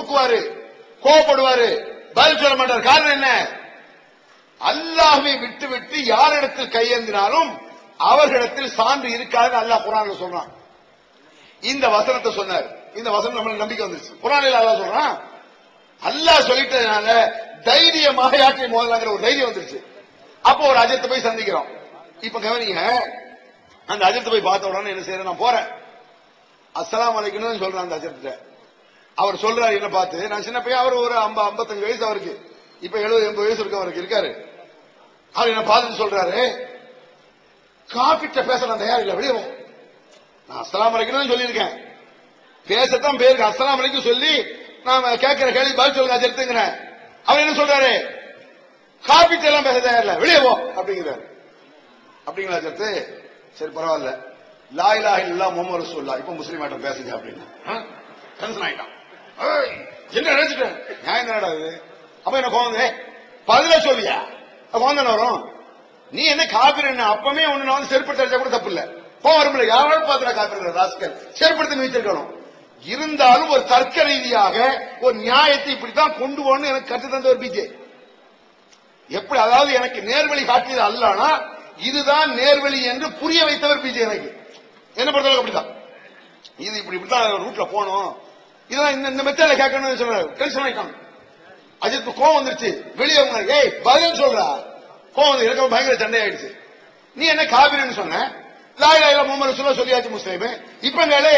முறுக்குவாரு, கோபப்படுவாரு, பதில் சொல்ல மாட்டார். காரணம் என்ன? அல்லாஹ்வை விட்டு விட்டு யாரிடத்தில் கையேந்தினாலும் அவர்களிடத்தில் சான்று இருக்காது. அல்லாஹ் குர்ஆன்ல சொல்றான். இந்த வசனத்தை சொன்னார். இந்த வசனம் நம்மளுக்கு நம்பிக்கை வந்துருச்சு. குர்ஆனில் அல்லாஹ் சொல்றான், அல்லாஹ் சொல்லிட்டதுனால தைரியமாக யாற்றை மோதலாங்கிற ஒரு தைரியம் வந்துருச்சு. அப்போ ஒரு அஜத்தை போய் சந்திக்கிறோம். இப்ப கவனிங்க, அந்த அஜத்தை போய் பார்த்த உடனே என்ன செய்யறேன், நான் போறேன், அஸ்ஸலாமு அலைக்கும் சொல்றேன் அந்த அஜத்தை. அவர் சொல்றாரு என்ன பார்த்து, நான் சின்ன பையன், அவர் ஒரு 55 வயசு அவருக்கு, இப்ப 70-80 வயசு இருக்கு அவருக்கு இருக்காரு. அவர் என்ன பார்த்துட்டு சொல்றாரு, காபிட்ட பேச நான் தயார் இல்லை, வெளியே நான் அஸ்ஸலாமு அலைக்கும் சொல்லியிருக்கேன், பேசத்தான் பேருக்கு அஸ்ஸலாமு அலைக்கும் சொல்லி நாம கேட்கிற கேள்வி பதில் சொல்லுங்க அஜத்துங்கிறேன். அவர் என்ன சொல்றாரு, காபிட்ட எல்லாம் பேச தயார் இல்லை, வெளியே போ அப்படிங்கிறாரு. அப்படிங்களா அஜத்து? சரி பரவாயில்ல, லா இலாஹ இல்லல்லாஹ் முஹம்மது ரசூலுல்லாஹ் இப்ப முஸ்லீம் ஆட்டம் பேசுங்க அப்படின்னு டென்ஷன் ஆயிட்டான். என்ன நினைச்சிட்டேன், நியாயம் என்னடா இது? அப்ப என்ன கோவம், பதில சொல்லியா கோவம் தானே வரும். நீ என்ன காப்பீர், என்ன அப்பமே ஒண்ணு நான் வந்து செருப்படுத்த அடிச்சா கூட தப்பு இல்ல, கோவம் வரும்ல, யாராலும் பாத்துற காப்பீர் ராஸ்கல் செருப்படுத்த வச்சிருக்கணும். இருந்தாலும் ஒரு தர்க்க ரீதியாக ஒரு நியாயத்தை இப்படித்தான் கொண்டு போகணும்னு எனக்கு கற்று தந்த ஒரு பிஜே. எப்படி, அதாவது எனக்கு நேர்வழி காட்டியது அல்லானா இதுதான் நேர்வழி என்று புரிய வைத்தவர் பிஜே. எனக்கு என்ன பொறுத்தவரை அப்படிதான், இது இப்படித்தான் ரூட்ல போனோம், இதெல்லாம் இந்த மெத்தட்ல கேட்கணும்னு சொல்றாரு. டென்ஷன் ஆயிட்டான் அஜித், கோவம் வந்துருச்சு, வெளியே ஏய் பதில் சொல்றா, கோவம் வந்து எனக்கு பயங்கர சண்டை ஆயிடுச்சு. நீ என்ன காபிர்னு சொன்ன, லா இலாஹ இல்லல்லாஹ் முஹம்மது ரசூலுல்லாஹ் சொல்லியாச்சு முஸ்லிம். இப்ப கேளு,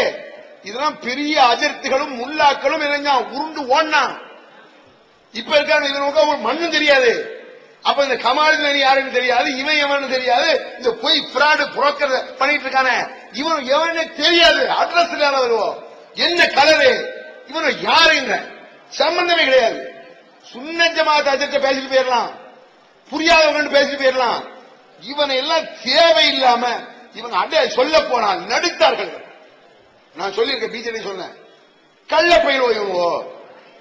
இதெல்லாம் பெரிய அஜர்த்துகளும் முல்லாக்களும் என்ன உருண்டு ஓடனா, இப்ப இருக்காங்க இவனுக்கு ஒரு மண்ணும் தெரியாது. அப்ப இந்த கமாலுதீன் யாருன்னு தெரியாது, இவன் எவன்னு தெரியாது, இந்த போய் பிராடு புரோக்கர் பண்ணிட்டு இருக்கானே இவன் எவன்னு தெரியாது, அட்ரஸ் இல்லாத வருவோம், என்ன கலரு, இவன் யாருங்க சம்பந்தமே கிடையாது. சுன்னத் ஜமாத் அஜர்த்த பேசிட்டு போயிடலாம், புரியாதவங்க பேசிட்டு போயிடலாம். இவனை எல்லாம் தேவையில்லாம இவன் அடைய சொல்ல போனால் நடித்தார்கள். நான் சொல்லியிருக்கேன், பிஜேபி சொன்னேன், கள்ள பயிலுவோ இவங்க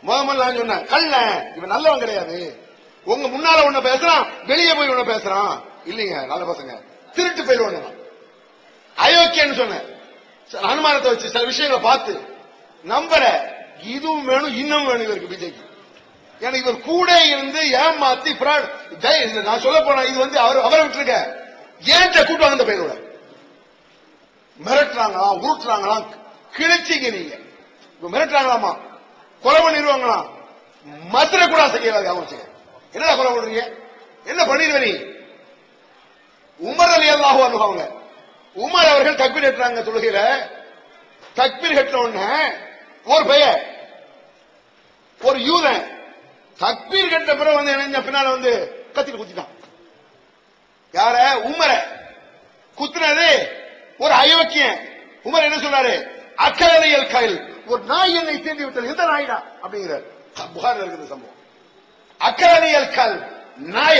முதல்ல சொன்னேன், கள்ள இவன் நல்லவன் கிடையாது. உங்க முன்னால ஒண்ணு பேசுறான், வெளியே போய் ஒண்ணு பேசுறான், இல்லீங்க நல்ல பசங்க, திருட்டு பயிலுவான் அயோக்கியன்னு சொன்னேன். அனுமானத்தை வச்சு சில விஷயங்களை பார்த்து நம்புற, இதுவும் வேணும் இன்னும் வேணும் இவருக்கு பிஜேபி. ஏன்னா இவர் கூட இருந்து ஏமாத்தி நான் சொல்ல போனா இது வந்து அவரை விட்டுருக்க, ஏன் கூட்டம் வந்த பயிரோட மிரட்டுறாங்களா, உருட்டுறாங்களா, கிழிச்சிங்க நீங்க மிரட்டுறாங்களாமா, கொலை பண்ணிடுவாங்களா, மதுரை கூட செய்யலாம். அவங்க என்னடா கொலை பண்றீங்க, என்ன பண்ணிடுவ நீ? உமர் ரலியல்லாஹு அன்ஹு அவங்க, உமர் அவர்கள் தக்பீர் கட்டுறாங்க தொழுகையில, தக்பீர் கட்டின உடனே ஒரு பையன், ஒரு யூதன் தக்பீர் கட்ட பிறகு வந்து என்ன பின்னால வந்து கத்திட்டு குத்திட்டான். யார? உமர குத்துனது ஒரு அயோக்கியன். உமர் என்ன சொல்றாரு, அக்கலையல் கைல், ஒரு நாய் என்னை தீண்டி விட்டது, எந்த நாய்டா அப்படிங்கிறார். புகாரில் இருக்குது சம்பவம். அக்கலையல் கல் நாய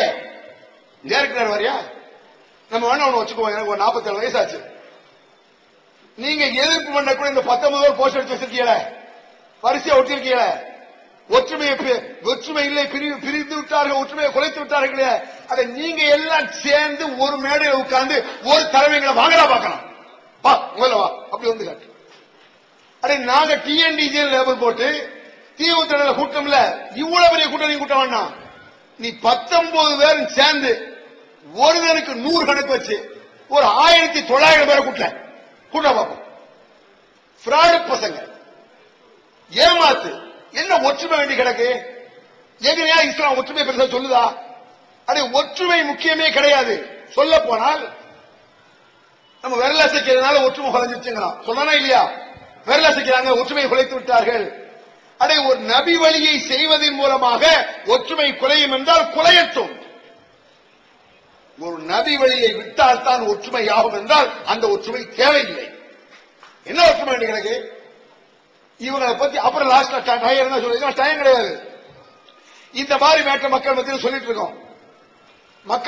நேருக்கிறார் வரையா, நம்ம வேணா ஒண்ணு வச்சுக்குவோம், எனக்கு ஒரு 47 வயசாச்சு, நீங்க எதிர்ப்பு பண்ண கூட இந்த 19 போஸ்ட் அடிச்சு வச்சிருக்கீங்கள, வரிசையா ஒட்டிருக்கீங்கள, ஒற்றுமை இல்லை, பிரிந்து விட்டார்கள், ஒற்றுமையை குலைத்து விட்டார்களே, அதை நீங்க எல்லாம் சேர்ந்து ஒரு மேடையில் உட்கார்ந்து ஒரு தலைமைகளை வாங்கடா பார்க்கலாம், வா முதல்ல வா அப்படி வந்து காட்டு. அடே நாங்க டிஎன்டிஜி லேபிள் போட்டு தீவுத்திரல கூட்டம் இல்ல, இவ்வளவு பெரிய கூட்டம் நீ கூட்டம் வேண்டாம், நீ 19 பேரும் சேர்ந்து ஒருவனுக்கு 100 கணக்கு வச்சு ஒரு 1900 பேரை கூட்ட பார்ப்போம். பிராடு பசங்க, ஏமாத்து, என்ன ஒற்றுமை வேண்டி கிடக்கு? எங்கனையா இஸ்லாம் ஒற்றுமை பெருசா சொல்லுதா? அடே ஒற்றுமை முக்கியமே கிடையாது. சொல்ல போனால் நம்ம விரல அசைக்கிறதுனால ஒற்றுமை குறைஞ்சிருச்சுங்களாம், சொன்னா இல்லையா? விரல அசைக்கிறாங்க, ஒற்றுமையை குலைத்து விட்டார்கள். அடே ஒரு நபி வழியை செய்வதன் மூலமாக ஒற்றுமை குலையும் என்றால் குலையட்டும். ஒரு நபி வழியை விட்டால் தான் ஒற்றுமை ஆகும் என்றால் அந்த ஒற்றுமை தேவையில்லை. என்ன ஒற்றுமை வேண்டி கிடக்கு? இவங்களை பத்தி அப்புறம் லாஸ்ட்ல டயம் சொல்லிருக்கோம், டயம் கிடையாது. இந்த மாதிரி மேட்ட மக்கள் மத்தியில் சொல்லிட்டு இருக்கோம். மக்கள்